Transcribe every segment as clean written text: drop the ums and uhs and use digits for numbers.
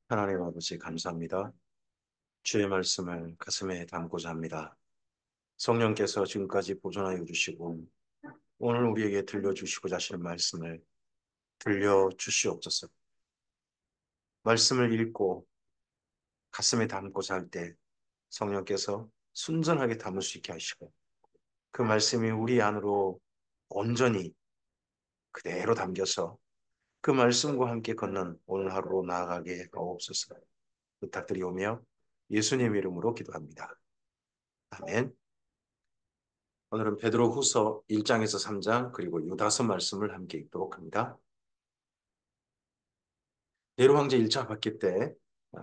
하나님 아버지 감사합니다. 주의 말씀을 가슴에 담고자 합니다. 성령께서 지금까지 보존하여 주시고 오늘 우리에게 들려주시고자 하시는 말씀을 들려주시옵소서. 말씀을 읽고 가슴에 담고자 할 때 성령께서 순전하게 담을 수 있게 하시고 그 말씀이 우리 안으로 온전히 그대로 담겨서 그 말씀과 함께 걷는 오늘 하루로 나아가게 하옵소서. 부탁드리오며 예수님 이름으로 기도합니다. 아멘. 오늘은 베드로후서 1장에서 3장 그리고 유다서 말씀을 함께 읽도록 합니다. 네로 황제 1차 박해 때 어,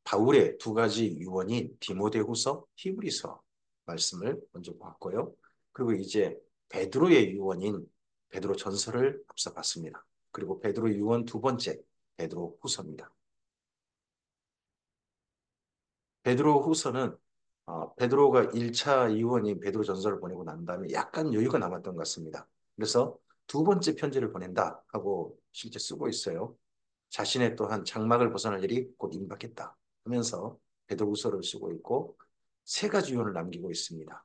바울의 두 가지 유언인 디모데후서, 히브리서 말씀을 먼저 봤고요. 그리고 이제 베드로의 유언인 베드로 전서를 앞서 봤습니다. 그리고 베드로 유언 두 번째 베드로후서입니다. 베드로후서는 베드로가 1차 유언인 베드로 전서를 보내고 난 다음에 약간 여유가 남았던 것 같습니다. 그래서 두 번째 편지를 보낸다 하고 실제 쓰고 있어요. 자신의 또한 장막을 벗어날 일이 곧 임박했다 하면서 베드로후서를 쓰고 있고 세 가지 유언을 남기고 있습니다.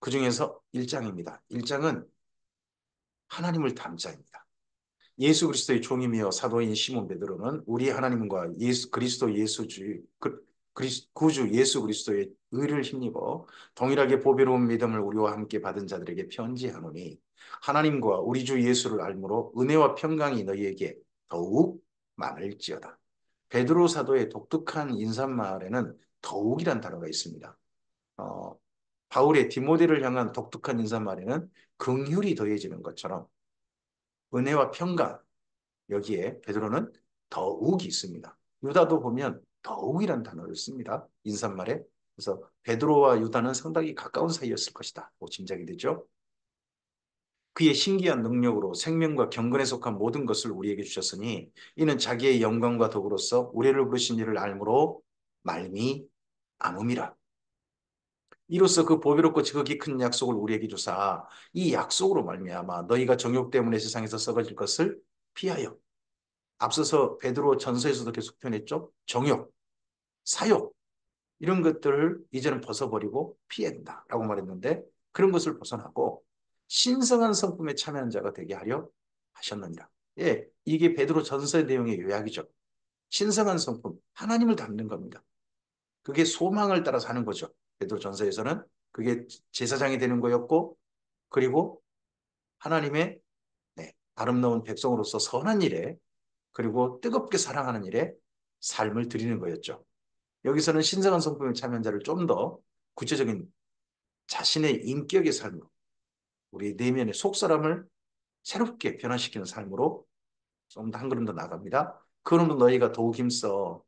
그중에서 1장입니다. 1장은 하나님을 담자입니다. 예수 그리스도의 종이며 사도인 시몬 베드로는 우리 하나님과 그리스도 예수 구주 예수 그리스도의 의를 힘입어 동일하게 보배로운 믿음을 우리와 함께 받은 자들에게 편지하노니 하나님과 우리 주 예수를 알므로 은혜와 평강이 너희에게 더욱 많을지어다. 베드로 사도의 독특한 인사말에는 더욱이란 단어가 있습니다. 어, 바울의 디모데를 향한 독특한 인사말에는 긍휼이 더해지는 것처럼 은혜와 평강 여기에 베드로는 더욱이 있습니다. 유다도 보면 더욱이란 단어를 씁니다. 인사말에. 그래서 베드로와 유다는 상당히 가까운 사이였을 것이다. 짐작이 되죠. 그의 신기한 능력으로 생명과 경건에 속한 모든 것을 우리에게 주셨으니 이는 자기의 영광과 덕으로서 우리를 부르신 이를 알므로 말미암음이라. 이로써 그 보배롭고 지극히 큰 약속을 우리에게 주사 이 약속으로 말미암아 너희가 정욕 때문에 세상에서 썩어질 것을 피하여 앞서서 베드로 전서에서도 계속 표현했죠. 정욕, 사욕 이런 것들을 이제는 벗어버리고 피해야 된다라고 말했는데 그런 것을 벗어나고 신성한 성품에 참여하는 자가 되게 하려 하셨느니라. 예, 이게 베드로 전서의 내용의 요약이죠. 신성한 성품, 하나님을 닮는 겁니다. 그게 소망을 따라 사는 거죠. 베드로 전서에서는 그게 제사장이 되는 거였고 그리고 하나님의 아름다운 백성으로서 선한 일에 그리고 뜨겁게 사랑하는 일에 삶을 드리는 거였죠. 여기서는 신성한 성품의 참여자를 좀 더 구체적인 자신의 인격의 삶으로 우리 내면의 속사람을 새롭게 변화시키는 삶으로 좀 더 한 걸음 더 나갑니다. 그러므로 너희가 더욱 힘써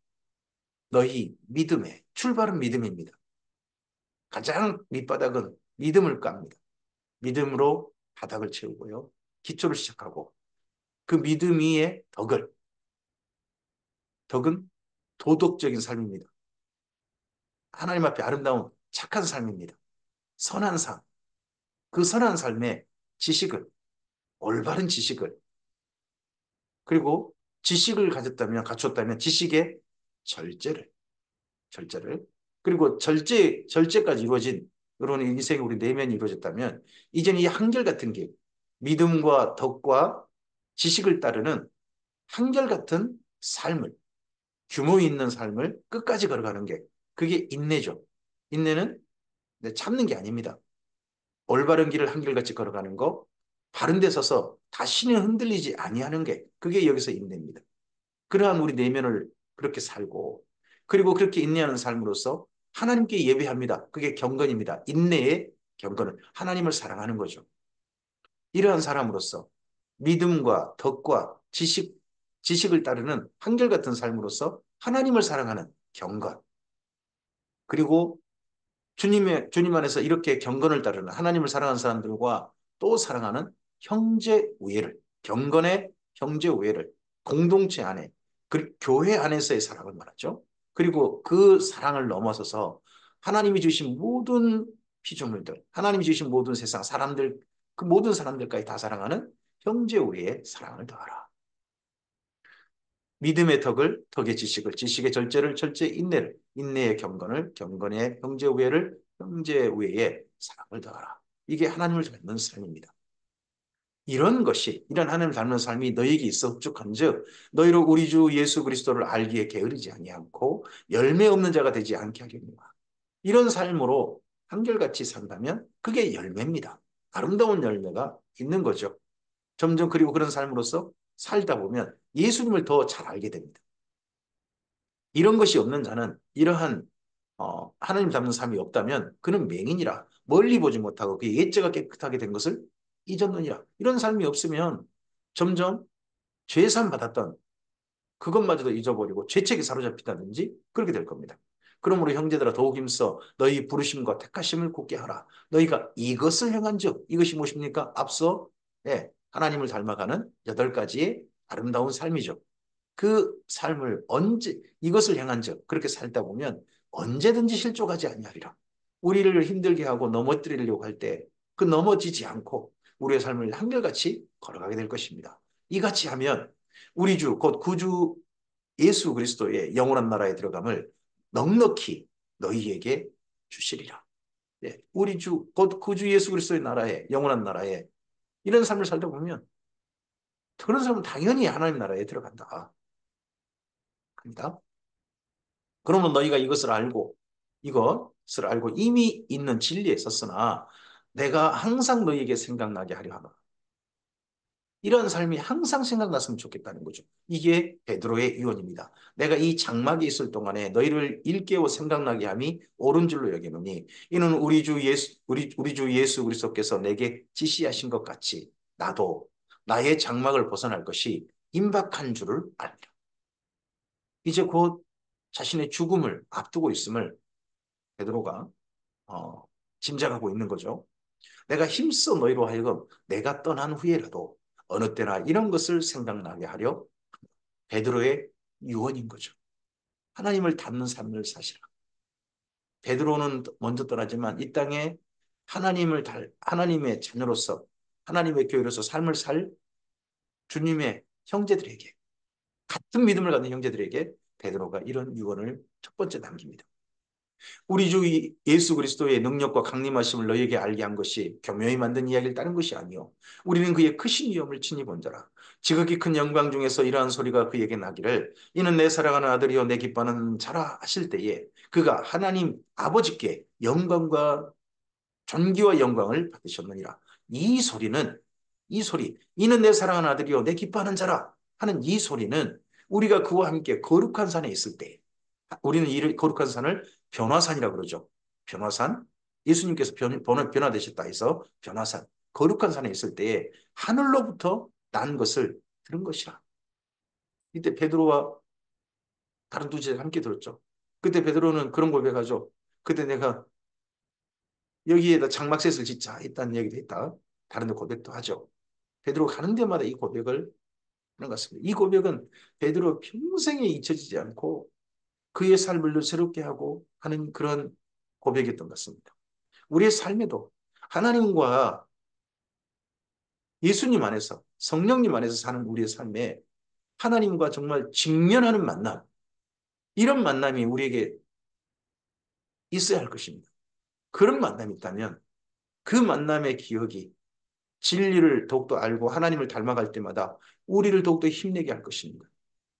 너희 믿음의 출발은 믿음입니다. 가장 밑바닥은 믿음을 깝니다. 믿음으로 바닥을 채우고요. 기초를 시작하고 그 믿음 위에 덕은 도덕적인 삶입니다. 하나님 앞에 아름다운 착한 삶입니다. 선한 삶. 그 선한 삶의 지식을, 올바른 지식을, 그리고 지식을 갖췄다면 지식의 절제를, 절제를, 그리고 절제까지 이루어진, 이런 인생의 우리 내면이 이루어졌다면, 이제는 이 한결같은 길, 믿음과 덕과 지식을 따르는 한결같은 삶을, 규모 있는 삶을 끝까지 걸어가는 게, 그게 인내죠. 인내는 참는 게 아닙니다. 올바른 길을 한결같이 걸어가는 거, 바른 데 서서 다시는 흔들리지 아니하는 게 그게 여기서 인내입니다. 그러한 우리 내면을 그렇게 살고 그리고 그렇게 인내하는 삶으로써 하나님께 예배합니다. 그게 경건입니다. 인내의 경건은 하나님을 사랑하는 거죠. 이러한 사람으로서 믿음과 덕과 지식을 따르는 한결같은 삶으로서 하나님을 사랑하는 경건 그리고 주님 안에서 이렇게 경건을 따르는 하나님을 사랑하는 사람들과 또 사랑하는 형제 우애를, 경건의 형제 우애를 공동체 안에, 그 교회 안에서의 사랑을 말하죠. 그리고 그 사랑을 넘어서서 하나님이 주신 모든 피조물들, 하나님이 주신 모든 세상 사람들, 그 모든 사람들까지 다 사랑하는 형제 우애의 사랑을 더하라. 믿음의 덕을, 덕의 지식을, 지식의 절제를, 절제의 인내를, 인내의 경건을, 경건의 형제 우애를, 형제 우애에 사랑을 더하라. 이게 하나님을 닮는 삶입니다. 이런 것이, 이런 하나님을 닮는 삶이 너희에게 있어 흡족한즉 너희로 우리 주 예수 그리스도를 알기에 게으르지 아니하고 열매 없는 자가 되지 않게 하겠노라. 이런 삶으로 한결같이 산다면 그게 열매입니다. 아름다운 열매가 있는 거죠. 점점 그리고 그런 삶으로서 살다 보면 예수님을 더 잘 알게 됩니다. 이런 것이 없는 자는 이러한 하나님 닮는 삶이 없다면 그는 맹인이라 멀리 보지 못하고 그의 옛죄가 깨끗하게 된 것을 잊었느니라. 이런 삶이 없으면 점점 죄산 받았던 그것마저도 잊어버리고 죄책에 사로잡히다든지 그렇게 될 겁니다. 그러므로 형제들아 더욱 힘써 너희 부르심과 택하심을 굳게 하라. 너희가 이것을 행한즉 이것이 무엇입니까? 앞서 하나님을 닮아가는 8가지의 아름다운 삶이죠. 그 삶을 언제 이것을 향한즉 그렇게 살다 보면 언제든지 실족하지 아니하리라. 우리를 힘들게 하고 넘어뜨리려고 할 때 그 넘어지지 않고 우리의 삶을 한결같이 걸어가게 될 것입니다. 이같이 하면 우리 주 곧 구주 예수 그리스도의 영원한 나라에 들어감을 넉넉히 너희에게 주시리라. 우리 주 곧 구주 예수 그리스도의 나라에 영원한 나라에 이런 삶을 살다 보면 그런 사람은 당연히 하나님 나라에 들어간다. 합니다. 그러면 너희가 이것을 알고 이미 있는 진리에 섰으나 내가 항상 너희에게 생각나게 하려 하노라. 이런 삶이 항상 생각났으면 좋겠다는 거죠. 이게 베드로의 유언입니다. 내가 이 장막에 있을 동안에 너희를 일깨워 생각나게 함이 옳은 줄로 여기노니 이는 우리 주 예수 그리스도께서 내게 지시하신 것 같이 나도 나의 장막을 벗어날 것이 임박한 줄을 알리라. 이제 곧 자신의 죽음을 앞두고 있음을 베드로가 어, 짐작하고 있는 거죠. 내가 힘써 너희로 하여금 내가 떠난 후에라도 어느 때나 이런 것을 생각나게 하려 베드로의 유언인 거죠. 하나님을 닮는 삶을 사시라. 베드로는 먼저 떠나지만 이 땅에 하나님의 자녀로서 하나님의 교회로서 삶을 살 주님의 형제들에게 같은 믿음을 갖는 형제들에게 베드로가 이런 유언을 첫 번째 남깁니다. 우리 주 예수 그리스도의 능력과 강림하심을 너희에게 알게 한 것이 교묘히 만든 이야기를 따른 것이 아니요 우리는 그의 크신 위엄을 친히 본 자라. 지극히 큰 영광 중에서 이러한 소리가 그에게 나기를 이는 내 사랑하는 아들이요 내 기뻐하는 자라 하실 때에 그가 하나님 아버지께 영광과 존귀와 영광을 받으셨느니라. 이 소리는 이 소리 이는 내 사랑하는 아들이요 내 기뻐하는 자라 하는 이 소리는 우리가 그와 함께 거룩한 산에 있을 때 우리는 이 거룩한 산을 변화산이라고 그러죠. 변화산. 예수님께서 변화되셨다 해서 변화산. 거룩한 산에 있을 때에 하늘로부터 난 것을 들은 것이라. 이때 베드로와 다른 두 제자가 함께 들었죠. 그때 베드로는 그런 고백하죠. 그때 내가 여기에다 장막셋을 짓자 했다는 얘기도 했다. 다른 데 고백도 하죠. 베드로 가는 데마다 이 고백을 하는 것 같습니다. 이 고백은 베드로 평생에 잊혀지지 않고 그의 삶을 새롭게 하고 하는 그런 고백이었던 것 같습니다. 우리의 삶에도 하나님과 예수님 안에서 성령님 안에서 사는 우리의 삶에 하나님과 정말 직면하는 만남 이런 만남이 우리에게 있어야 할 것입니다. 그런 만남이 있다면 그 만남의 기억이 진리를 더욱더 알고 하나님을 닮아갈 때마다 우리를 더욱더 힘내게 할 것입니다.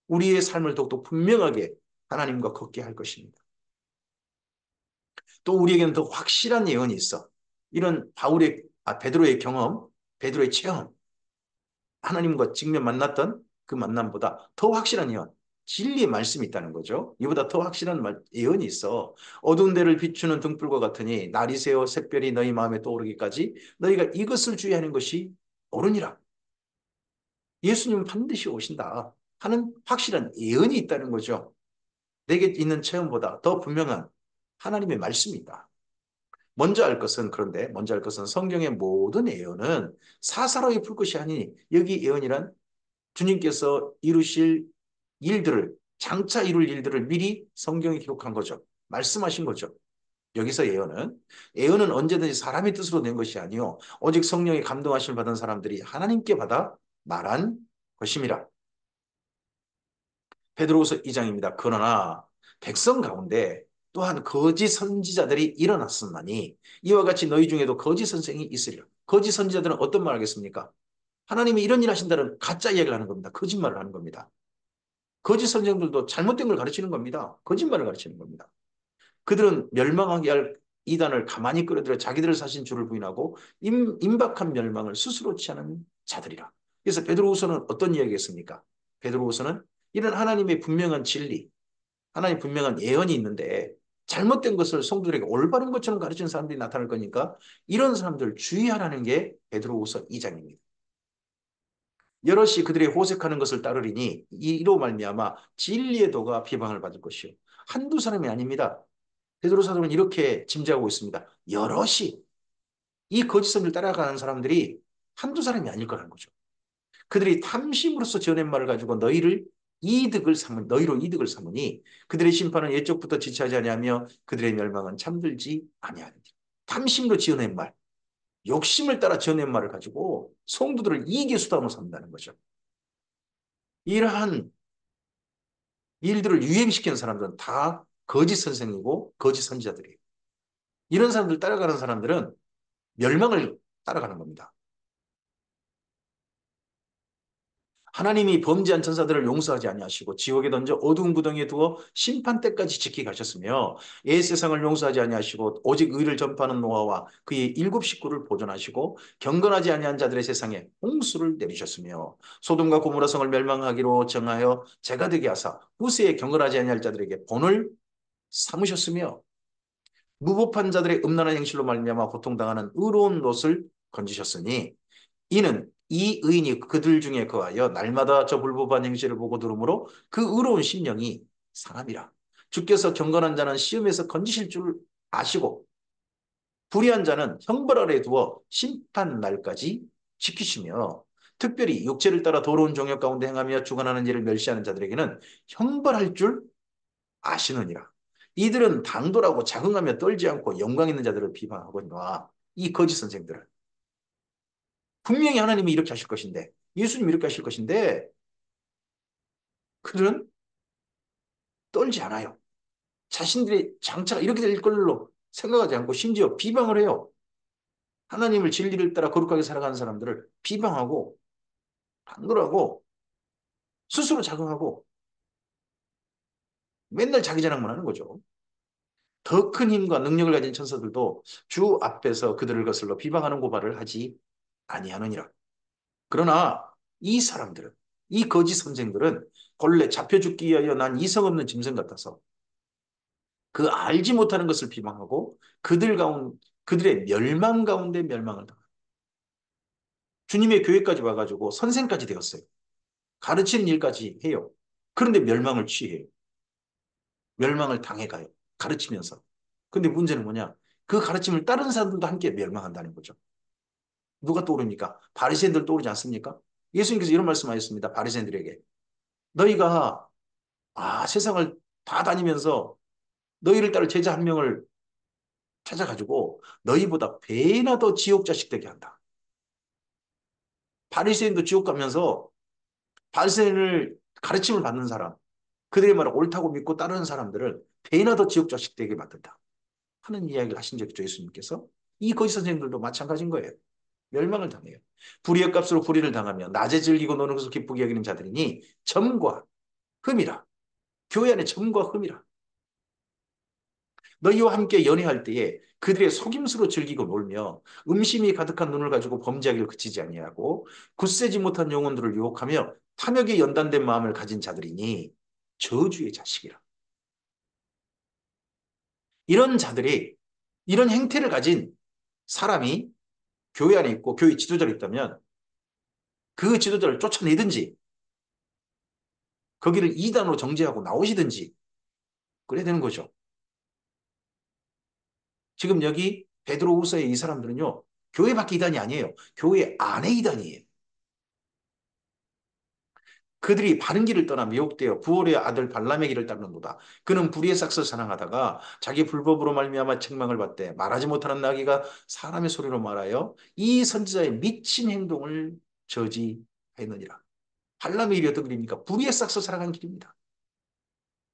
우리의 삶을 더욱더 분명하게 하나님과 걷게 할 것입니다. 또 우리에게는 더 확실한 예언이 있어. 이런 베드로의 경험, 베드로의 체험, 하나님과 직면 만났던 그 만남보다 더 확실한 예언, 진리의 말씀이 있다는 거죠. 이보다 더 확실한 예언이 있어. 어두운 데를 비추는 등불과 같으니 날이 새어 샛별이 너희 마음에 떠오르기까지 너희가 이것을 주의하는 것이 옳으니라. 예수님은 반드시 오신다 하는 확실한 예언이 있다는 거죠. 내게 있는 체험보다 더 분명한 하나님의 말씀이 있다. 먼저 알 것은 성경의 모든 예언은 사사로이 풀 것이 아니니 여기 예언이란 주님께서 이루실 일들을 장차 이룰 일들을 미리 성경에 기록한 거죠. 말씀하신 거죠. 여기서 예언은 언제든지 사람의 뜻으로 낸 것이 아니요 오직 성령의 감동하심을 받은 사람들이 하나님께 받아 말한 것임이라. 베드로후서 2장입니다. 그러나 백성 가운데 또한 거짓 선지자들이 일어났으나니 이와 같이 너희 중에도 거짓 선생이 있으리라. 거짓 선지자들은 어떤 말 하겠습니까? 하나님이 이런 일 하신다는 가짜 이야기를 하는 겁니다. 거짓말을 하는 겁니다. 거짓 선생들도 잘못된 걸 가르치는 겁니다. 거짓말을 가르치는 겁니다. 그들은 멸망하게 할 이단을 가만히 끌어들여 자기들을 사신 주를 부인하고 임박한 멸망을 스스로 취하는 자들이라. 그래서 베드로후서는 어떤 이야기겠습니까? 베드로후서는 이런 하나님의 분명한 진리, 하나님 분명한 예언이 있는데 잘못된 것을 성도들에게 올바른 것처럼 가르치는 사람들이 나타날 거니까 이런 사람들 주의하라는 게 베드로후서 2장입니다. 여럿이 그들의 호색하는 것을 따르리니 이로 말미암아 진리의 도가 비방을 받을 것이요. 한두 사람이 아닙니다. 베드로 사도는 이렇게 짐작하고 있습니다. 여럿이 이 거짓 선을 따라가는 사람들이 한두 사람이 아닐 거라는 거죠. 그들이 탐심으로써 지어낸 말을 가지고 너희로 이득을 삼으니 그들의 심판은 옛적부터 지체하지 아니하며 그들의 멸망은 잠들지 아니하느니라. 탐심으로 지어낸 말, 욕심을 따라 지어낸 말을 가지고 성도들을 이익의 수단으로 삼는다는 거죠. 이러한 일들을 유행시키는 사람들은 다 거짓 선생이고 거짓 선지자들이에요. 이런 사람들 따라가는 사람들은 멸망을 따라가는 겁니다. 하나님이 범죄한 천사들을 용서하지 아니하시고 지옥에 던져 어두운 구덩이에 두어 심판 때까지 지키게 하셨으며 옛 세상을 용서하지 아니하시고 오직 의를 전파하는 노아와 그의 일곱 식구를 보존하시고 경건하지 아니한 자들의 세상에 홍수를 내리셨으며 소돔과 고모라 성을 멸망하기로 정하여 재가 되게 하사 후세에 경건하지 아니할 자들에게 본을 삼으셨으며 무법한 자들의 음란한 행실로 말미암아 고통당하는 의로운 롯을 건지셨으니 이는 이 의인이 그들 중에 거하여 날마다 저 불법한 행실을 보고 들으므로 그 의로운 심령이 상함이라. 주께서 경건한 자는 시험에서 건지실 줄 아시고 불의한 자는 형벌 아래 두어 심판 날까지 지키시며 특별히 육체를 따라 더러운 종역 가운데 행하며 주관하는 일을 멸시하는 자들에게는 형벌할 줄 아시느니라. 이들은 당돌하고 자긍하며 떨지 않고 영광 있는 자들을 비방하거니와 이 거짓 선생들은 분명히 하나님이 이렇게 하실 것인데 예수님이 이렇게 하실 것인데 그들은 떨지 않아요. 자신들의 장차가 이렇게 될 걸로 생각하지 않고 심지어 비방을 해요. 하나님을 진리를 따라 거룩하게 살아가는 사람들을 비방하고 반글하고 스스로 자긍하고 맨날 자기 자랑만 하는 거죠. 더 큰 힘과 능력을 가진 천사들도 주 앞에서 그들을 거슬러 비방하는 고발을 하지 아니하느니라. 그러나 이 사람들은 이 거짓 선생들은 본래 잡혀 죽기 위하여 난 이성 없는 짐승 같아서 그 알지 못하는 것을 비방하고 그들의 멸망 가운데 멸망을 당합니다. 주님의 교회까지 와가지고 선생까지 되었어요. 가르치는 일까지 해요. 그런데 멸망을 취해요. 멸망을 당해가요. 가르치면서. 근데 문제는 뭐냐? 그 가르침을 따르는 사람들도 함께 멸망한다는 거죠. 누가 떠오릅니까? 바리새인들 떠오르지 않습니까? 예수님께서 이런 말씀하셨습니다. 바리새인들에게. 너희가 세상을 다 다니면서 너희를 따를 제자 한 명을 찾아가지고 너희보다 배나 더 지옥 자식 되게 한다. 바리새인도 지옥 가면서 바리새인을 가르침을 받는 사람, 그들의 말을 옳다고 믿고 따르는 사람들을 배나 더 지옥 자식 되게 만든다. 하는 이야기를 하신 적이 있죠, 예수님께서. 이 거짓 선생님들도 마찬가지인 거예요. 멸망을 당해요. 불의의 값으로 불의를 당하며 낮에 즐기고 노는 것을 기쁘게 여기는 자들이니 점과 흠이라. 교회 안에 점과 흠이라. 너희와 함께 연애할 때에 그들의 속임수로 즐기고 놀며 음심이 가득한 눈을 가지고 범죄하기를 그치지 아니하고 굳세지 못한 영혼들을 유혹하며 탐욕에 연단된 마음을 가진 자들이니 저주의 자식이라. 이런 자들이 이런 행태를 가진 사람이 교회 안에 있고 교회 지도자가 있다면 그 지도자를 쫓아내든지 거기를 이단으로 정죄하고 나오시든지 그래야 되는 거죠. 지금 여기 베드로후서의 이 사람들은요. 교회 밖에 이단이 아니에요. 교회 안에 이단이에요. 그들이 바른 길을 떠나 미혹되어 부올의 아들 발람의 길을 따르는도다. 그는 불의의 삭스를 사랑하다가 자기 불법으로 말미암아 책망을 받되 말하지 못하는 나귀가 사람의 소리로 말하여 이 선지자의 미친 행동을 저지하였느니라. 발람의 길이 어떤 길입니까? 불의의 삭스를 사랑하는 길입니다.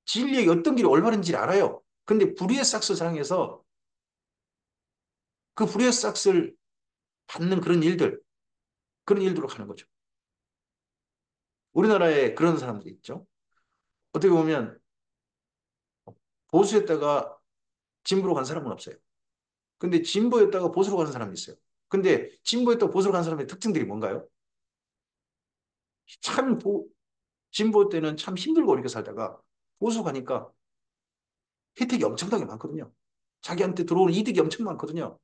진리의 어떤 길이 올바른지를 알아요. 근데 불의의 싹을 사랑해서 그 불의의 싹을 받는 그런 일들로 가는 거죠. 우리나라에 그런 사람들이 있죠. 어떻게 보면 보수였다가 진보로 간 사람은 없어요. 근데 진보였다가 보수로 가는 사람이 있어요. 근데 진보였다가 보수로 간 사람의 특징들이 뭔가요? 참 진보 때는 참 힘들고 어렵게 살다가 보수 가니까 혜택이 엄청나게 많거든요. 자기한테 들어오는 이득이 엄청 많거든요.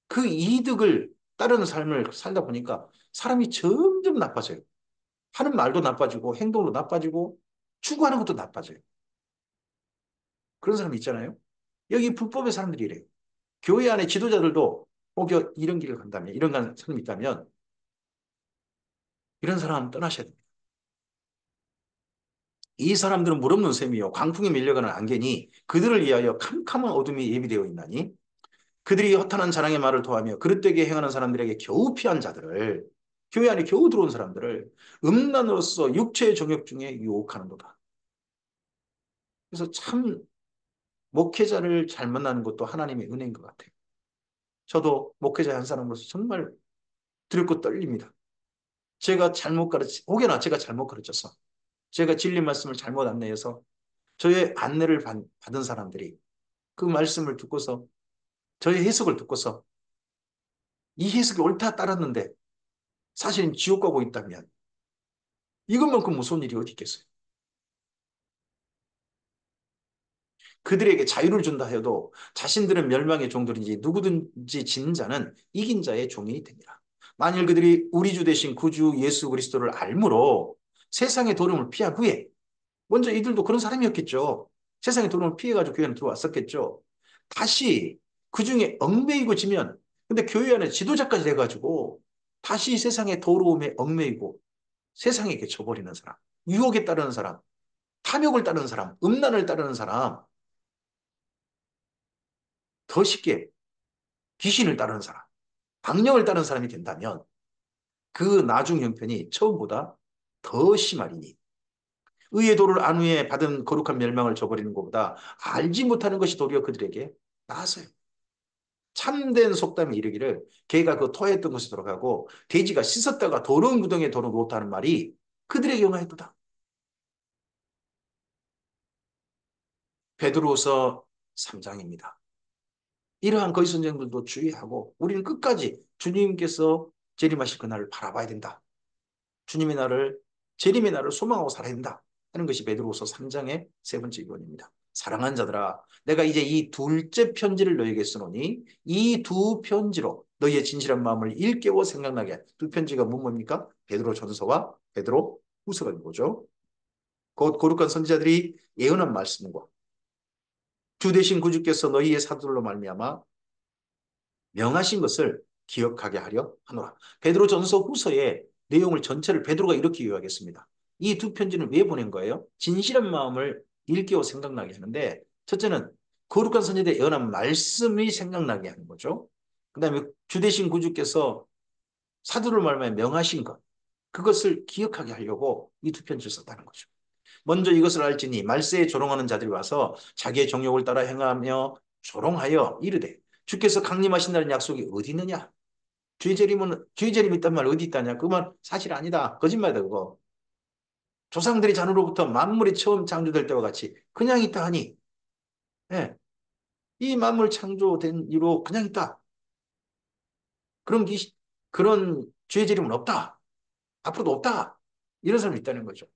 그 이득을 따르는 삶을 살다 보니까 사람이 점점 나빠져요. 하는 말도 나빠지고 행동도 나빠지고 추구하는 것도 나빠져요. 그런 사람이 있잖아요. 여기 불법의 사람들이 이래요. 교회 안에 지도자들도 혹여 이런 길을 간다면, 이런 사람이 있다면 이런 사람 떠나셔야 됩니다. 이 사람들은 물 없는 셈이요. 광풍에 밀려가는 안개니 그들을 위하여 캄캄한 어둠이 예비되어 있나니 그들이 허탄한 자랑의 말을 토하며 그릇되게 행하는 사람들에게 겨우 피한 자들을 교회 안에 겨우 들어온 사람들을 음란으로서 육체의 정욕 중에 유혹하는도다. 그래서 참 목회자를 잘 만나는 것도 하나님의 은혜인 것 같아요. 저도 목회자 한 사람으로서 정말 두렵고 떨립니다. 혹여나 제가 잘못 가르쳐서 제가 진리 말씀을 잘못 안내해서 저의 안내를 받은 사람들이 그 말씀을 듣고서 저의 해석을 듣고서 이 해석이 옳다 따랐는데 사실은 지옥 가고 있다면 이것만큼 무서운 일이 어디 있겠어요? 그들에게 자유를 준다 해도 자신들은 멸망의 종들인지 누구든지 지는 자는 이긴 자의 종이 됩니다. 만일 그들이 우리 주 대신 구주 예수 그리스도를 알므로 세상의 도름을 피한 후에 먼저 이들도 그런 사람이었겠죠. 세상의 도름을 피해가지고 교회는 들어왔었겠죠. 다시 그 중에 얽매이고 지면 근데 교회 안에 지도자까지 돼가지고 다시 세상의 더러움에 얽매이고 세상에 갇혀버리는 사람, 유혹에 따르는 사람, 탐욕을 따르는 사람, 음란을 따르는 사람, 더 쉽게 귀신을 따르는 사람, 방령을 따르는 사람이 된다면 그 나중 형편이 처음보다 더 심하리니 의의 도를 안 후에 받은 거룩한 멸망을 저버리는 것보다 알지 못하는 것이 도리어 그들에게 나아서요. 참된 속담이 이르기를 개가 그 토했던 곳에 들어가고 돼지가 씻었다가 더러운 구덩이에 도로 놓다는 말이 그들에게 영하였도다. 베드로후서 3장입니다. 이러한 거짓 선생들도 주의하고 우리는 끝까지 주님께서 재림하실 그날을 바라봐야 된다. 주님의 날을 재림의 날을 소망하고 살아야 된다 하는 것이 베드로후서 3장의 세 번째 유언입니다. 사랑하는 자들아 내가 이제 이 둘째 편지를 너에게 쓰노니 이 두 편지로 너희의 진실한 마음을 일깨워 생각나게 두 편지가 뭡니까? 베드로 전서와 베드로 후서가 뭐죠? 곧 거룩한 선지자들이 예언한 말씀과 주 되신 구주께서 너희의 사도로 말미암아 명하신 것을 기억하게 하려 하노라. 베드로 전서 후서의 내용을 전체를 베드로가 이렇게 요약했습니다. 이 두 편지는 왜 보낸 거예요? 진실한 마음을 일깨워 생각나게 하는데 첫째는 거룩한 선지자의 예언한 말씀이 생각나게 하는 거죠. 그 다음에 주되신 구주께서 사도를 말하며 명하신 것 그것을 기억하게 하려고 이 두 편지를 썼다는 거죠. 먼저 이것을 알지니 말세에 조롱하는 자들이 와서 자기의 정욕을 따라 행하며 조롱하여 이르되 주께서 강림하신다는 약속이 어디 있느냐? 주의 재림이 있단 말 어디 있다냐? 그 말 사실 아니다. 거짓말이다 그거. 조상들이 잔으로부터 만물이 처음 창조될 때와 같이 그냥 있다 하니 예, 이 만물 창조된 이로 그냥 있다. 그런 그런 주의 재림은 없다. 앞으로도 없다. 이런 사람이 있다는 거죠.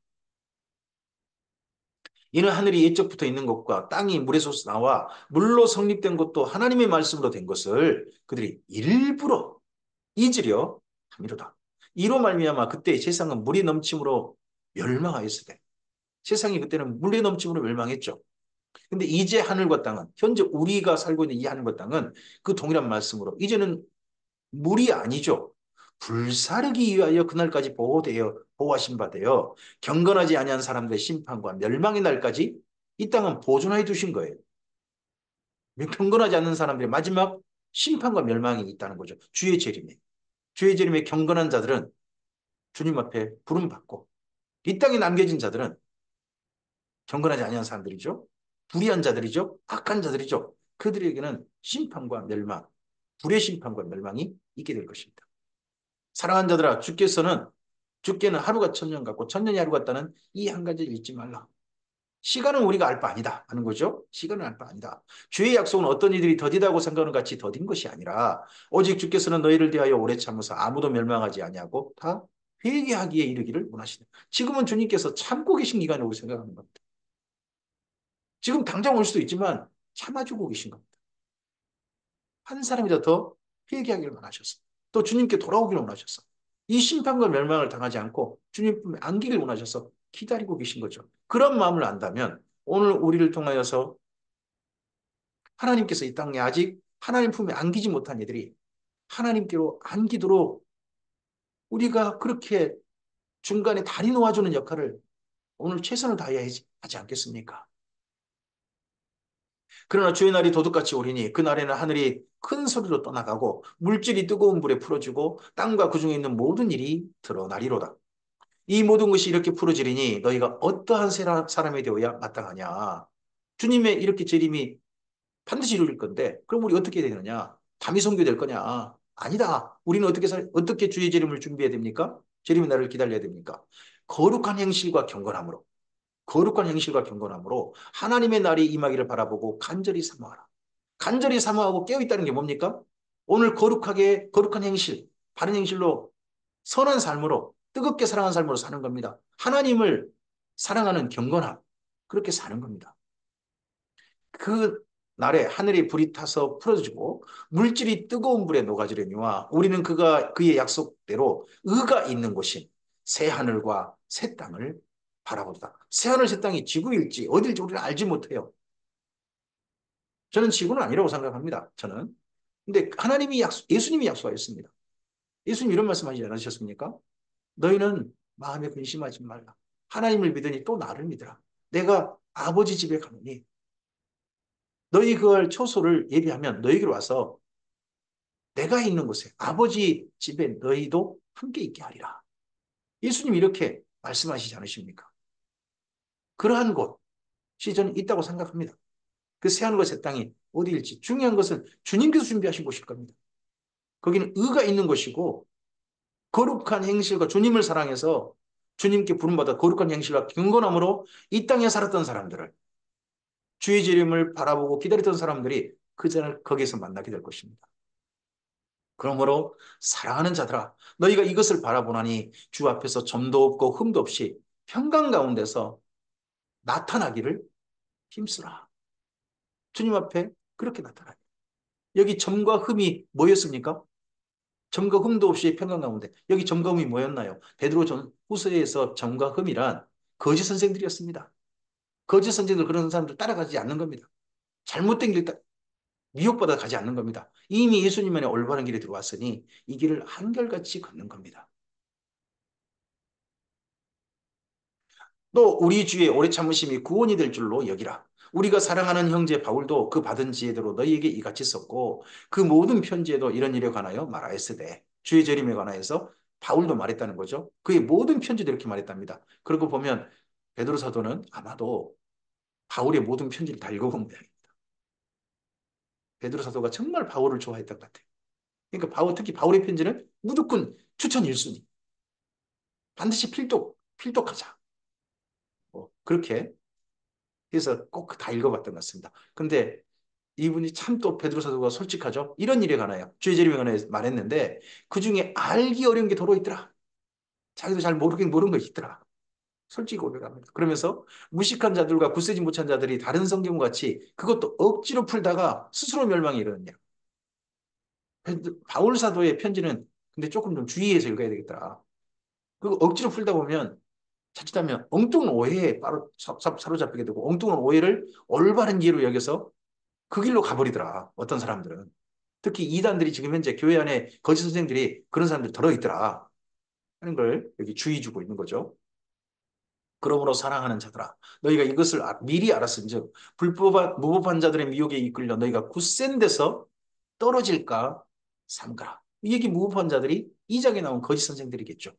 이는 하늘이 옛적부터 있는 것과 땅이 물에서 나와 물로 성립된 것도 하나님의 말씀으로 된 것을 그들이 일부러 잊으려 함이로다. 이로 말미암아 그때 세상은 물이 넘침으로 멸망하였을 때 세상이 그때는 물이 넘침으로 멸망했죠. 근데 이제 하늘과 땅은 현재 우리가 살고 있는 이 하늘과 땅은 그 동일한 말씀으로 이제는 물이 아니죠. 불사르기 위하여 그날까지 보호하신 바 되어 경건하지 아니한 사람들의 심판과 멸망의 날까지 이 땅은 보존하여 두신 거예요. 경건하지 않는 사람들의 마지막 심판과 멸망이 있다는 거죠. 주의 재림에 경건한 자들은 주님 앞에 부름받고 이 땅에 남겨진 자들은 경건하지 아니한 사람들이죠. 불의한 자들이죠. 악한 자들이죠. 그들에게는 심판과 멸망, 불의 심판과 멸망이 있게 될 것입니다. 사랑하는 자들아, 주께는 하루가 천년 같고 천년이 하루 같다는 이 한 가지를 잊지 말라. 시간은 우리가 알 바 아니다 하는 거죠. 시간은 알 바 아니다. 주의 약속은 어떤 이들이 더디다고 생각하는 같이 더딘 것이 아니라 오직 주께서는 너희를 대하여 오래 참으사 아무도 멸망하지 아니하고 다 회개하기에 이르기를 원하시다. 지금은 주님께서 참고 계신 기간이라고 생각하는 겁니다. 지금 당장 올 수도 있지만 참아주고 계신 겁니다. 한 사람이라도 더 회개하기를 원하셨어. 또 주님께 돌아오기를 원하셨어. 이 심판과 멸망을 당하지 않고 주님 품에 안기를 원하셔서 기다리고 계신 거죠. 그런 마음을 안다면 오늘 우리를 통하여서 하나님께서 이 땅에 아직 하나님 품에 안기지 못한 이들이 하나님께로 안기도록 우리가 그렇게 중간에 다리 놓아주는 역할을 오늘 최선을 다해야 하지 않겠습니까? 그러나 주의 날이 도둑같이 오리니 그날에는 하늘이 큰 소리로 떠나가고 물질이 뜨거운 불에 풀어지고 땅과 그 중에 있는 모든 일이 드러나리로다. 이 모든 것이 이렇게 풀어지리니 너희가 어떠한 사람이 되어야 마땅하냐. 주님의 이렇게 재림이 반드시 이룰 건데 그럼 우리 어떻게 해야 되느냐? 담이 선교될 거냐? 아니다. 우리는 어떻게 주의 재림을 준비해야 됩니까? 재림의 날을 기다려야 됩니까? 거룩한 행실과 경건함으로 거룩한 행실과 경건함으로 하나님의 날이 임하기를 바라보고 간절히 사모하라. 간절히 사모하고 깨어있다는 게 뭡니까? 오늘 거룩한 행실, 바른 행실로 선한 삶으로 뜨겁게 사랑하는 삶으로 사는 겁니다. 하나님을 사랑하는 경건함, 그렇게 사는 겁니다. 그 날에 하늘이 불이 타서 풀어지고 물질이 뜨거운 불에 녹아지려니와 우리는 그의 약속대로 의가 있는 곳인 새 하늘과 새 땅을 바라보다. 새 하늘 새 땅이 지구일지 어딜지 우리는 알지 못해요. 저는 지구는 아니라고 생각합니다. 저는. 근데 예수님이 약속하였습니다. 예수님 이런 말씀하지 않으셨습니까? 너희는 마음에 근심하지 말라. 하나님을 믿으니 또 나를 믿으라. 내가 아버지 집에 가노니 너희 그걸 초소를 예비하면 너희에게로 와서 내가 있는 곳에 아버지 집에 너희도 함께 있게 하리라. 예수님 이렇게 말씀하시지 않으십니까? 그러한 곳이 저는 있다고 생각합니다. 그 새하늘과 새 땅이 어디일지 중요한 것은 주님께서 준비하신 곳일 겁니다. 거기는 의가 있는 곳이고 거룩한 행실과 주님을 사랑해서 주님께 부름받아 거룩한 행실과 경건함으로 이 땅에 살았던 사람들을 주의 재림을 바라보고 기다렸던 사람들이 그 자를 거기에서 만나게 될 것입니다. 그러므로 사랑하는 자들아 너희가 이것을 바라보나니 주 앞에서 점도 없고 흠도 없이 평강 가운데서 나타나기를 힘쓰라. 주님 앞에 그렇게 나타나요. 여기 점과 흠이 뭐였습니까? 점과 흠도 없이 평강 가운데 여기 점과 흠이 뭐였나요? 베드로 후서에서 점과 흠이란 거짓 선생들이었습니다. 거짓 선생들 그런 사람들 따라가지 않는 겁니다. 잘못된 길 미혹받아 가지 않는 겁니다. 이미 예수님만의 올바른 길에 들어왔으니 이 길을 한결같이 걷는 겁니다. 또 우리 주의 오래 참으심이 구원이 될 줄로 여기라. 우리가 사랑하는 형제 바울도 그 받은 지혜대로 너희에게 이같이 썼고 그 모든 편지에도 이런 일에 관하여 말하였으되 주의 재림에 관하여서 바울도 말했다는 거죠. 그의 모든 편지도 이렇게 말했답니다. 그러고 보면 베드로 사도는 아마도 바울의 모든 편지를 다 읽어본 모양입니다. 베드로 사도가 정말 바울을 좋아했던 것 같아요. 그러니까 특히 바울의 편지는 무조건 추천 1순위. 반드시 필독하자. 그렇게 해서 꼭 다 읽어봤던 것 같습니다. 근데 이분이 참 또 베드로 사도가 솔직하죠. 이런 일에 관하여 주의 재림에 관하여 말했는데 그 중에 알기 어려운 게 더러 있더라. 자기도 잘 모르긴 모르는 거 있더라. 솔직히 고백합니다. 그러면서 무식한 자들과 굳세지 못한 자들이 다른 성경과 같이 그것도 억지로 풀다가 스스로 멸망에 이르느냐. 바울 사도의 편지는 근데 조금 좀 주의해서 읽어야 되겠더라. 그거 억지로 풀다 보면 자칫하면 엉뚱한 오해에 사로잡히게 되고 엉뚱한 오해를 올바른 이해로 여겨서 그 길로 가버리더라. 어떤 사람들은. 특히 이단들이 지금 현재 교회 안에 거짓 선생들이 그런 사람들 들어있더라. 하는 걸 여기 주의 주고 있는 거죠. 그러므로 사랑하는 자들아 너희가 이것을 미리 알았은즉 무법한 자들의 미혹에 이끌려 너희가 굳센 데서 떨어질까 삼가라. 이 얘기 무법한 자들이 이 장에 나온 거짓 선생들이겠죠.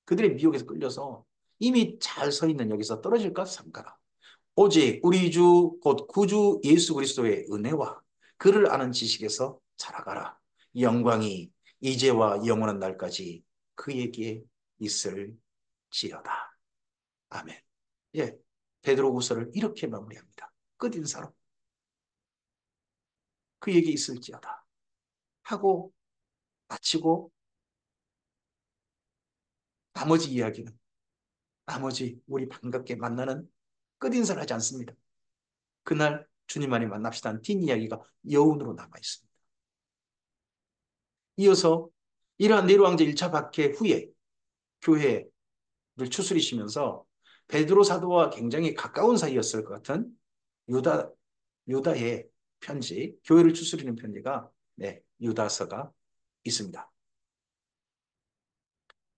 그들의 미혹에서 끌려서 이미 잘 서 있는 여기서 떨어질까 삼가라. 오직 우리 주 곧 구주 예수 그리스도의 은혜와 그를 아는 지식에서 자라가라. 영광이 이제와 영원한 날까지 그에게 있을지어다. 아멘. 예, 베드로후서를 이렇게 마무리합니다. 끝인사로 그에게 있을지어다 하고 마치고 나머지 이야기는 나머지 우리 반갑게 만나는 끝인사를 하지 않습니다. 그날 주님 안에 만납시다 한 뒷이야기가 여운으로 남아 있습니다. 이어서 이러한 네로 왕제 1차 박해 후에 교회를 추스리시면서 베드로 사도와 굉장히 가까운 사이였을 것 같은 유다 유다의 편지, 교회를 추스리는 편지가 네, 유다서가 있습니다.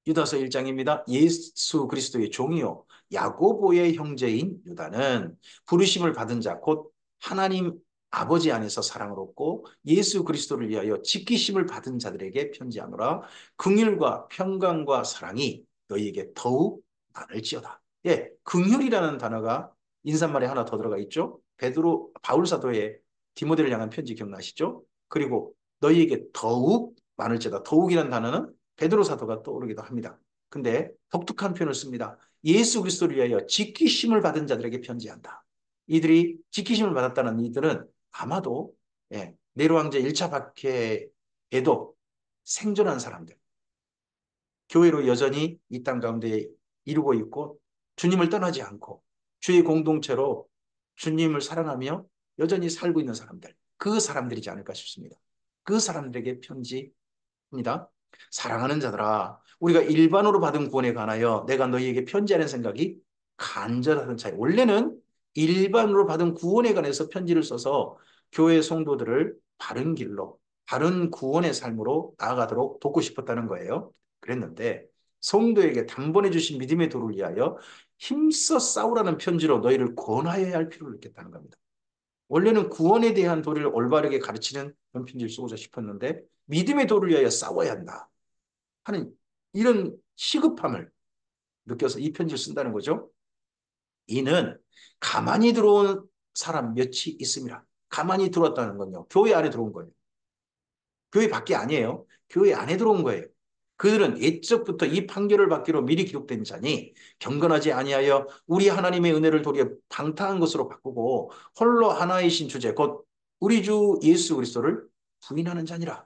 유다서 1장입니다. 예수 그리스도의 종이요 야고보의 형제인 유다는 부르심을 받은 자 곧 하나님 아버지 안에서 사랑을 얻고 예수 그리스도를 위하여 지키심을 받은 자들에게 편지하노라. 긍휼과 평강과 사랑이 너희에게 더욱 많을지어다. 예, 긍휼이라는 단어가 인사말에 하나 더 들어가 있죠. 베드로 바울 사도의 디모데를 향한 편지 기억나시죠? 그리고 너희에게 더욱 많을지어다. 더욱이라는 단어는 베드로 사도가 떠오르기도 합니다. 근데 독특한 표현을 씁니다. 예수 그리스도를 위하여 지키심을 받은 자들에게 편지한다. 이들이 지키심을 받았다는 이들은 아마도 예, 네로 황제 1차 박해에도 생존한 사람들, 교회로 여전히 이 땅 가운데 이루고 있고 주님을 떠나지 않고 주의 공동체로 주님을 사랑하며 여전히 살고 있는 사람들, 그 사람들이지 않을까 싶습니다. 그 사람들에게 편지 입니다. 사랑하는 자들아, 우리가 일반으로 받은 구원에 관하여 내가 너희에게 편지하는 생각이 간절하던 차이. 원래는 일반으로 받은 구원에 관해서 편지를 써서 교회 성도들을 바른 길로, 바른 구원의 삶으로 나아가도록 돕고 싶었다는 거예요. 그랬는데 성도에게 단번에 주신 믿음의 도를 위하여 힘써 싸우라는 편지로 너희를 권하여야 할 필요를 느꼈다는 겁니다. 원래는 구원에 대한 도리를 올바르게 가르치는 그런 편지를 쓰고자 싶었는데 믿음의 도를 위하여 싸워야 한다 하는 이런 시급함을 느껴서 이 편지를 쓴다는 거죠. 이는 가만히 들어온 사람 몇이 있습니다. 가만히 들어왔다는 건요. 교회 안에 들어온 거예요. 교회 밖이 아니에요. 교회 안에 들어온 거예요. 그들은 옛적부터 이 판결을 받기로 미리 기록된 자니 경건하지 아니하여 우리 하나님의 은혜를 도리어 방탕한 것으로 바꾸고 홀로 하나이신 주제 곧 우리 주 예수 그리스도를 부인하는 자니라.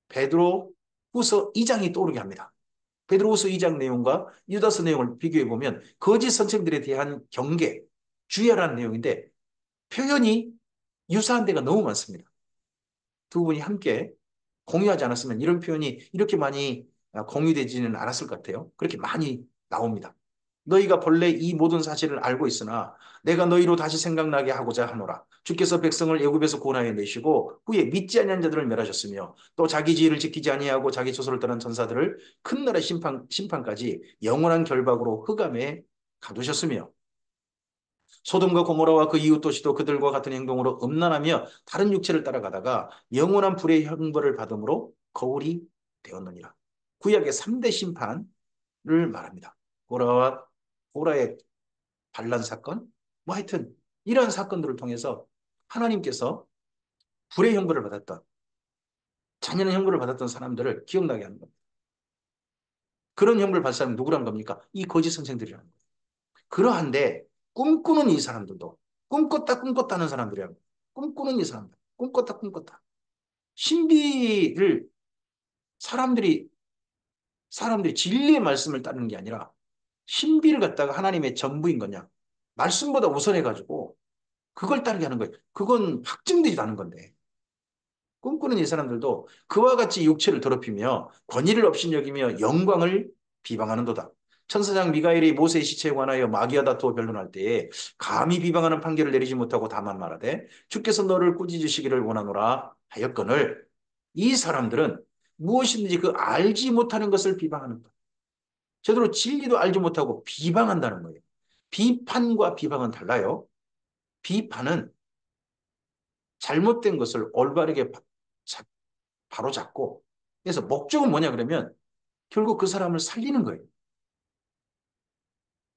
베드로 후서 2장이 떠오르게 합니다. 베드로후서 2장 내용과 유다서 내용을 비교해 보면 거짓 선생들에 대한 경계, 주의하라는 내용인데 표현이 유사한 데가 너무 많습니다. 두 분이 함께 공유하지 않았으면 이런 표현이 이렇게 많이 공유되지는 않았을 것 같아요. 그렇게 많이 나옵니다. 너희가 본래 이 모든 사실을 알고 있으나 내가 너희로 다시 생각나게 하고자 하노라. 주께서 백성을 애굽에서 구원하여 내시고 후에 믿지 아니한 자들을 멸하셨으며 또 자기 지위를 지키지 아니하고 자기 조소를 떠난 전사들을 큰 나라 심판까지 영원한 결박으로 흑암에 가두셨으며 소돔과 고모라와 그 이웃 도시도 그들과 같은 행동으로 음란하며 다른 육체를 따라가다가 영원한 불의 형벌을 받음으로 거울이 되었느니라. 구약의 3대 심판을 말합니다. 고라와 고라의 반란 사건, 뭐 하여튼 이러한 사건들을 통해서 하나님께서 불의 형벌을 받았던 잔인한 형벌을 받았던 사람들을 기억나게 하는 겁니다. 그런 형벌을 받은 사람이 누구란 겁니까? 이 거짓 선생들이라는 거예요. 그러한데 꿈꾸는 이 사람들도 꿈꿨다 하는 사람들이야. 꿈꾸는 이 사람들. 꿈꿨다. 신비를 사람들이 진리의 말씀을 따르는 게 아니라 신비를 갖다가 하나님의 전부인 거냐. 말씀보다 우선해가지고 그걸 따르게 하는 거예요. 그건 확증되지도 않은 건데. 꿈꾸는 이 사람들도 그와 같이 육체를 더럽히며 권위를 업신여기며 영광을 비방하는도다. 천사장 미가엘이 모세의 시체에 관하여 마귀와 다투어 변론할 때에 감히 비방하는 판결을 내리지 못하고 다만 말하되 주께서 너를 꾸짖으시기를 원하노라 하였거늘 이 사람들은 무엇이든지 그 알지 못하는 것을 비방하는 것. 제대로 진리도 알지 못하고 비방한다는 거예요. 비판과 비방은 달라요. 비판은 잘못된 것을 올바르게 바로 잡고 그래서 목적은 뭐냐 그러면 결국 그 사람을 살리는 거예요.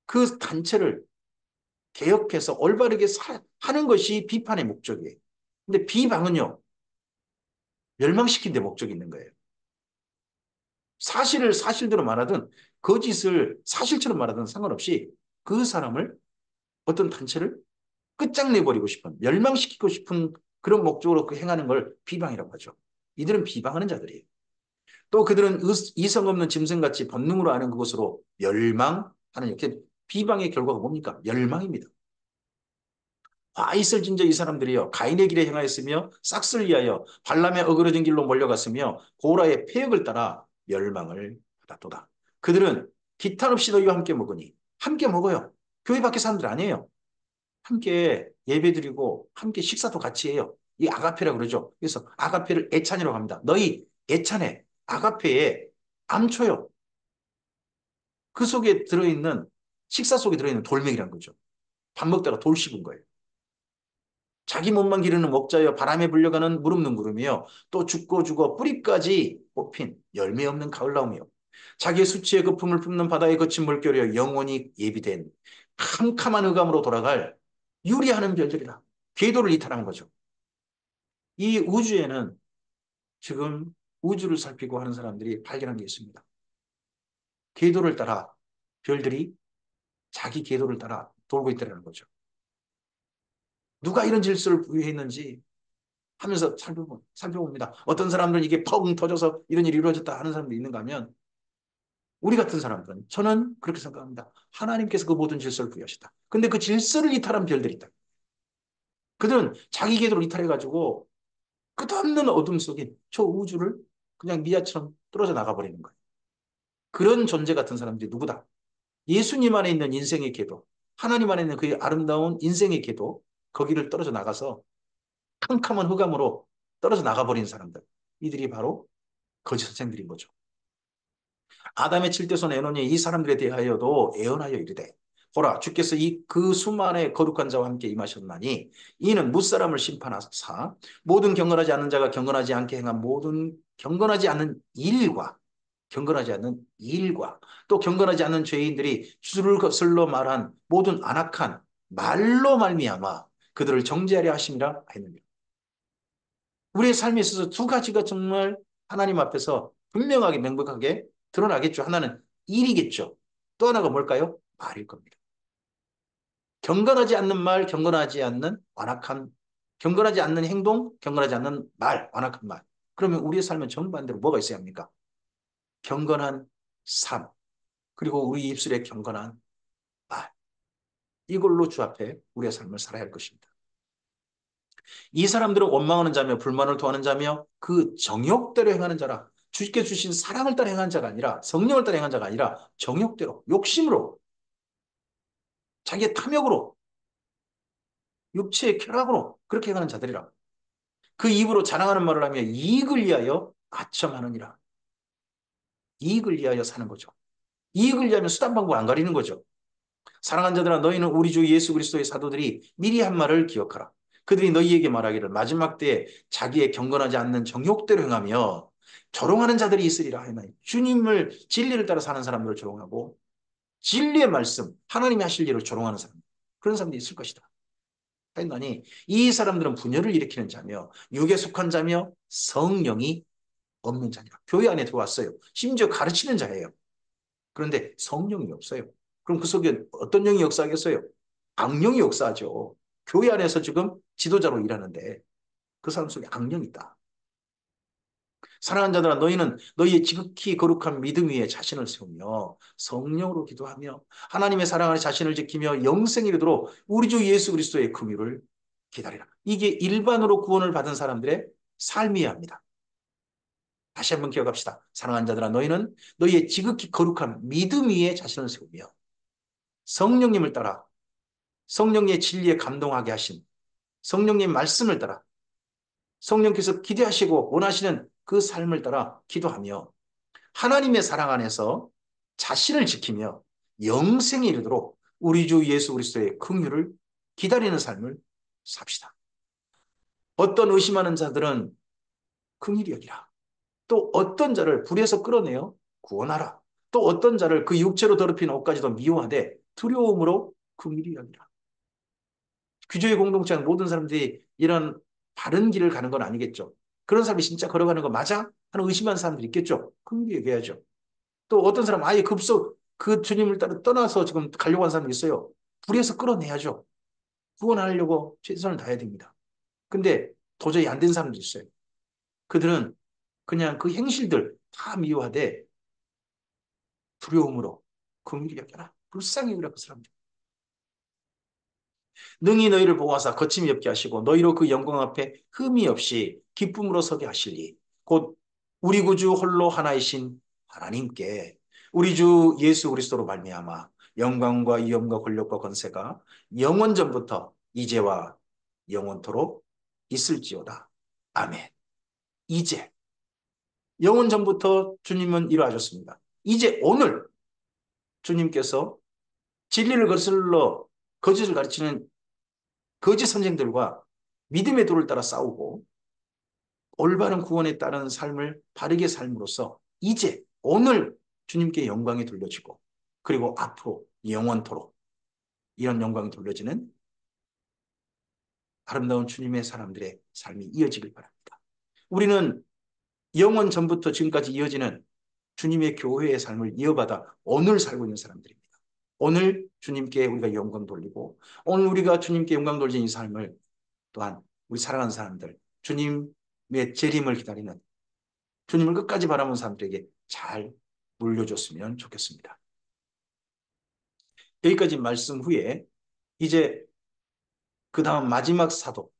그 단체를 개혁해서 올바르게 하는 것이 비판의 목적이에요. 근데 비방은요, 멸망시킨 데 목적이 있는 거예요. 사실을 사실대로 말하든 거짓을 사실처럼 말하든 상관없이 그 사람을 어떤 단체를 끝장내버리고 싶은, 멸망시키고 싶은 그런 목적으로 그 행하는 걸 비방이라고 하죠. 이들은 비방하는 자들이에요. 또 그들은 이성 없는 짐승같이 본능으로 아는 그것으로 멸망하는 이렇게 비방의 결과가 뭡니까? 멸망입니다. 아, 있을 진저 이 사람들이요. 가인의 길에 행하였으며 싹을 위하여 발람의 어그러진 길로 몰려갔으며 고라의 폐역을 따라 멸망을 받았도다. 그들은 기탄 없이 너희와 함께 먹으니 함께 먹어요. 교회 밖에 사람들 아니에요. 함께 예배드리고 함께 식사도 같이 해요. 이 아가페라고 그러죠. 그래서 아가페를 애찬이라고 합니다. 너희 애찬에 아가페에 암초요. 그 속에 들어있는 식사 속에 들어있는 돌멩이란 거죠. 밥 먹다가 돌 씹은 거예요. 자기 몸만 기르는 목자여 바람에 불려가는 무릎는 구름이요. 또 죽고 죽어 뿌리까지 뽑힌 열매 없는 가을나무이요. 자기의 수치의 거품을 뿜는 바다의 거친 물결이여 영원히 예비된 캄캄한 흑암으로 돌아갈 유리하는 별들이라. 궤도를 이탈하는 거죠. 이 우주에는 지금 우주를 살피고 하는 사람들이 발견한 게 있습니다. 궤도를 따라 별들이 자기 궤도를 따라 돌고 있다는 거죠. 누가 이런 질서를 부여했는지 하면서 살펴봅니다. 어떤 사람들은 이게 펑 터져서 이런 일이 이루어졌다 하는 사람도 있는가 하면 우리 같은 사람들은 저는 그렇게 생각합니다. 하나님께서 그 모든 질서를 부여하셨다. 근데 그 질서를 이탈한 별들이 있다. 그들은 자기 궤도를 이탈해가지고 끝없는 어둠 속에 저 우주를 그냥 미아처럼 떨어져 나가버리는 거예요. 그런 존재 같은 사람들이 누구다? 예수님 안에 있는 인생의 궤도, 하나님 안에 있는 그 아름다운 인생의 궤도, 거기를 떨어져 나가서 캄캄한 흑암으로 떨어져 나가버린 사람들. 이들이 바로 거짓 선생들인 거죠. 아담의 칠대손 에논이 이 사람들에 대하여도 애언하여 이르되 보라 주께서 이 그 수만의 거룩한 자와 함께 임하셨나니 이는 무사람을 심판하사 모든 경건하지 않는 자가 경건하지 않게 행한 모든 경건하지 않는 일과 경건하지 않는 일과 또 경건하지 않는 죄인들이 주를 거슬러 말한 모든 안악한 말로 말미암아 그들을 정죄하려 하심이라 했느니라. 우리의 삶에 있어서 두 가지가 정말 하나님 앞에서 분명하게 명백하게 드러나겠죠. 하나는 일이겠죠. 또 하나가 뭘까요? 말일 겁니다. 경건하지 않는 말, 경건하지 않는 완악한, 경건하지 않는 행동, 경건하지 않는 말, 완악한 말. 그러면 우리의 삶은 정반대로 뭐가 있어야 합니까? 경건한 삶, 그리고 우리 입술에 경건한 말. 이걸로 주 앞에 우리의 삶을 살아야 할 것입니다. 이 사람들은 원망하는 자며 불만을 토하는 자며 그 정욕대로 행하는 자라. 주께 주신 사랑을 따라 행한 자가 아니라 성령을 따라 행한 자가 아니라 정욕대로 욕심으로 자기의 탐욕으로 육체의 쾌락으로 그렇게 행하는 자들이라. 그 입으로 자랑하는 말을 하며 이익을 위하여 아첨하느니라. 이익을 위하여 사는 거죠. 이익을 위하면 수단 방법 안 가리는 거죠. 사랑하는 자들아 너희는 우리 주 예수 그리스도의 사도들이 미리 한 말을 기억하라. 그들이 너희에게 말하기를 마지막 때에 자기의 경건하지 않는 정욕대로 행하며 조롱하는 자들이 있으리라 하나니 주님을 진리를 따라 사는 사람들을 조롱하고 진리의 말씀 하나님이 하실 일을 조롱하는 사람 그런 사람들이 있을 것이다. 하나니 이 사람들은 분열을 일으키는 자며 육에 속한 자며 성령이 없는 자니라. 교회 안에 들어왔어요. 심지어 가르치는 자예요. 그런데 성령이 없어요. 그럼 그 속에 어떤 영이 역사하겠어요? 악령이 역사하죠. 교회 안에서 지금 지도자로 일하는데 그 사람 속에 악령이 있다. 사랑하는 자들아 너희는 너희의 지극히 거룩한 믿음 위에 자신을 세우며 성령으로 기도하며 하나님의 사랑 안에 자신을 지키며 영생에 이르도록 우리 주 예수 그리스도의 긍휼을 기다리라. 이게 일반으로 구원을 받은 사람들의 삶이어야 합니다. 다시 한번 기억합시다. 사랑하는 자들아 너희는 너희의 지극히 거룩한 믿음 위에 자신을 세우며 성령님을 따라 성령의 진리에 감동하게 하신 성령님 말씀을 따라 성령께서 기대하시고 원하시는 그 삶을 따라 기도하며 하나님의 사랑 안에서 자신을 지키며 영생에 이르도록 우리 주 예수 그리스도의 긍휼을 기다리는 삶을 삽시다. 어떤 의심하는 자들은 긍휼히 여기라. 또 어떤 자를 불에서 끌어내어 구원하라. 또 어떤 자를 그 육체로 더럽힌 옷까지도 미워하되 두려움으로 긍휼히 여기라. 규조의 공동체는 모든 사람들이 이런 바른 길을 가는 건 아니겠죠. 그런 사람이 진짜 걸어가는 거 맞아? 하는 의심하는 사람들이 있겠죠. 그럼 얘기해야죠. 또 어떤 사람 아예 급속 그 주님을 따라 떠나서 지금 가려고 하는 사람이 있어요. 불에서 끌어내야죠. 구원하려고 최선을 다해야 됩니다. 근데 도저히 안 된 사람도 있어요. 그들은 그냥 그 행실들 다 미워하되 두려움으로 긍휼히 여겨라. 불쌍히 여겨라 그 사람들. 능히 너희를 보호하사 거침이 없게 하시고 너희로 그 영광 앞에 흠이 없이 기쁨으로 서게 하시리. 곧 우리 구주 홀로 하나이신 하나님께 우리 주 예수 그리스도로 말미암아 영광과 위엄과 권력과 권세가 영원 전부터 이제와 영원토록 있을지어다. 아멘. 이제 영원 전부터 주님은 이루어졌습니다. 이제 오늘 주님께서 진리를 거슬러 거짓을 가르치는 거짓 선생들과 믿음의 도를 따라 싸우고 올바른 구원에 따른 삶을 바르게 삶으로써 이제 오늘 주님께 영광이 돌려지고 그리고 앞으로 영원토록 이런 영광이 돌려지는 아름다운 주님의 사람들의 삶이 이어지길 바랍니다. 우리는 영원 전부터 지금까지 이어지는 주님의 교회의 삶을 이어받아 오늘 살고 있는 사람들입니다. 오늘 주님께 우리가 영광 돌리고 오늘 우리가 주님께 영광 돌리는 이 삶을 또한 우리 사랑하는 사람들, 주님의 재림을 기다리는 주님을 끝까지 바라보는 사람들에게 잘 물려줬으면 좋겠습니다. 여기까지 말씀 후에 이제 그 다음 마지막 사도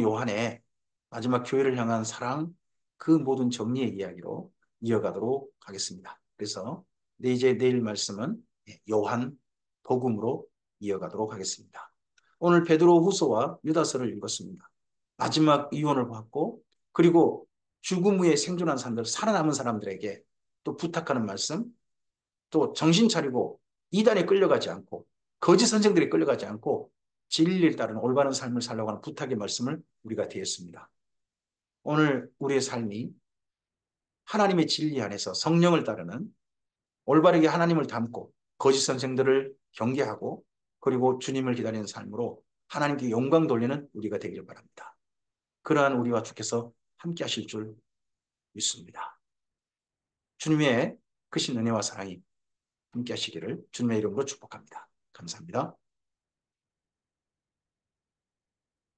요한의 마지막 교회를 향한 사랑, 그 모든 정리의 이야기로 이어가도록 하겠습니다. 그래서 이제 내일 말씀은 요한 복음으로 이어가도록 하겠습니다. 오늘 베드로 후서와 유다서를 읽었습니다. 마지막 이혼을 받고 그리고 죽음 후에 생존한 사람들, 살아남은 사람들에게 또 부탁하는 말씀, 또 정신 차리고 이단에 끌려가지 않고 거짓 선생들에 끌려가지 않고 진리를 따르는 올바른 삶을 살려고 하는 부탁의 말씀을 우리가 드렸습니다. 오늘 우리의 삶이 하나님의 진리 안에서 성령을 따르는 올바르게 하나님을 닮고 거짓 선생들을 경계하고 그리고 주님을 기다리는 삶으로 하나님께 영광 돌리는 우리가 되기를 바랍니다. 그러한 우리와 주께서 함께 하실 줄 믿습니다. 주님의 크신 은혜와 사랑이 함께 하시기를 주님의 이름으로 축복합니다. 감사합니다.